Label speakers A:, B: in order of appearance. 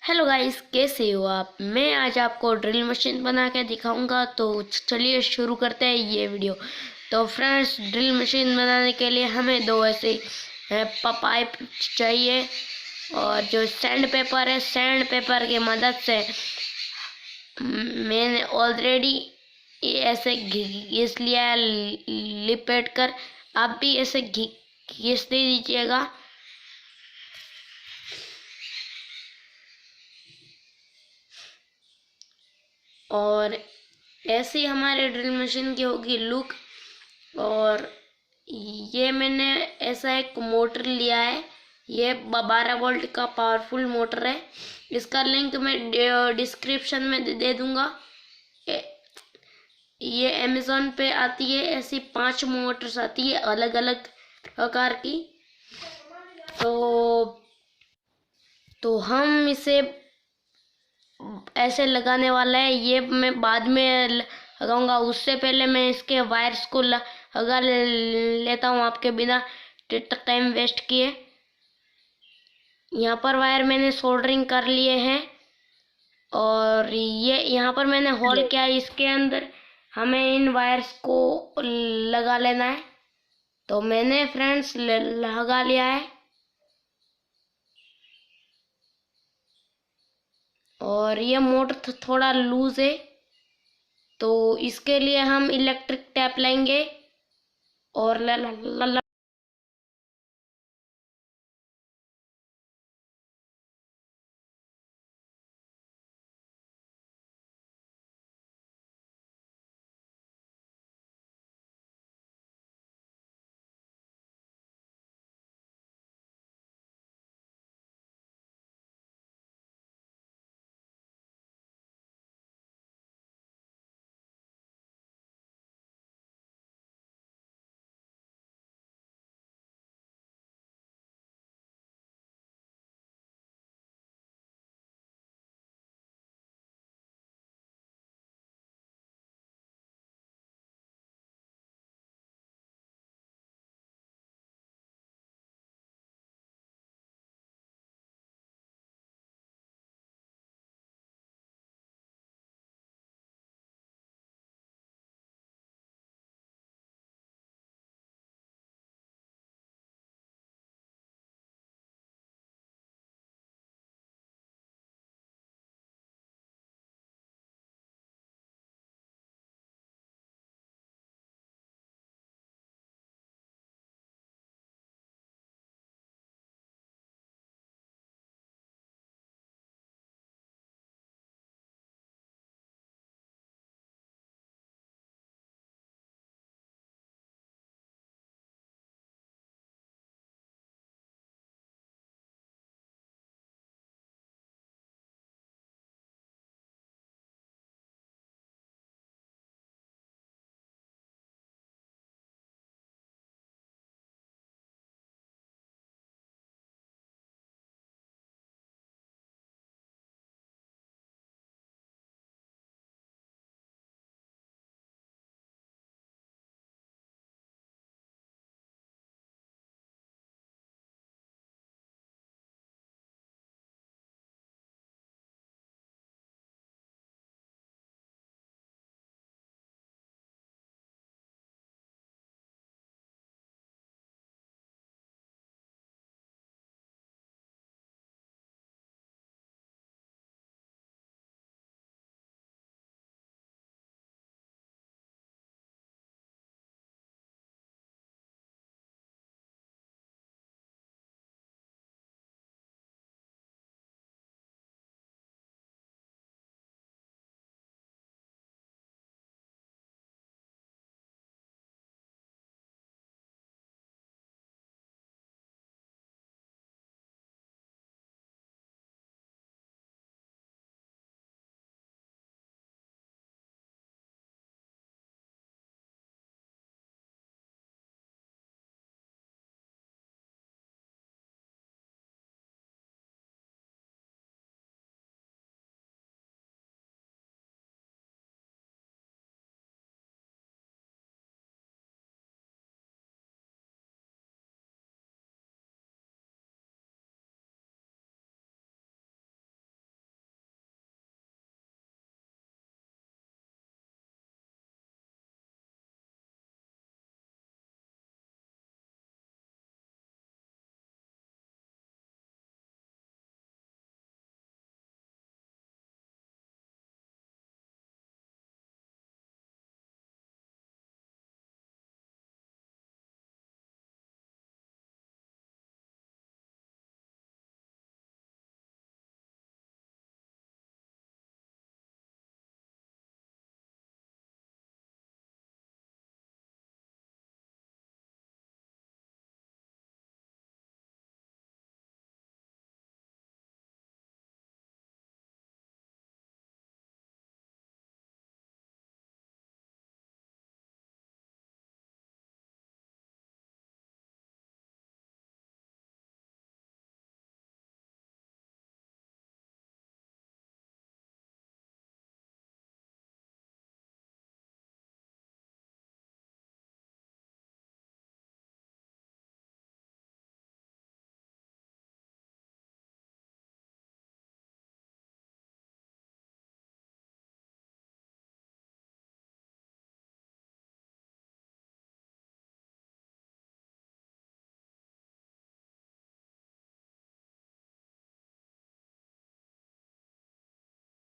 A: Hello guys, कैसे हो आप। मैं आज आपको ड्रिल मशीन बना के दिखाऊंगा। तो चलिए शुरू करते हैं ये वीडियो। तो फ्रेंड्स, ड्रिल मशीन बनाने के लिए हमें दो ऐसे पाइप चाहिए, और जो सैंड पेपर है, सैंड पेपर की मदद से मैंने ऑलरेडी ऐसे घिस लिया है लिपेट कर। आप भी ऐसे घिस दे दीजिएगा। और ऐसी हमारे ड्रिल मशीन की होगी लुक। और ये मैंने ऐसा एक मोटर लिया है, ये 12 वोल्ट का पावरफुल मोटर है। इसका लिंक मैं डिस्क्रिप्शन में दे दूंगा। ये अमेज़न पे आती है, ऐसी 5 मोटर्स आती है अलग अलग प्रकार की। तो हम इसे ऐसे लगाने वाला है, ये मैं बाद में लगाऊंगा। उससे पहले मैं इसके वायर्स को लगा लेता हूँ आपके बिना टाइम वेस्ट किए। यहाँ पर वायर मैंने सोल्डरिंग कर लिए हैं, और ये यहाँ पर मैंने होल किया है। इसके अंदर हमें इन वायर्स को लगा लेना है। तो मैंने फ्रेंड्स लगा लिया है। और ये मोटर थोड़ा लूज है, तो इसके लिए हम इलेक्ट्रिक टैप लेंगे और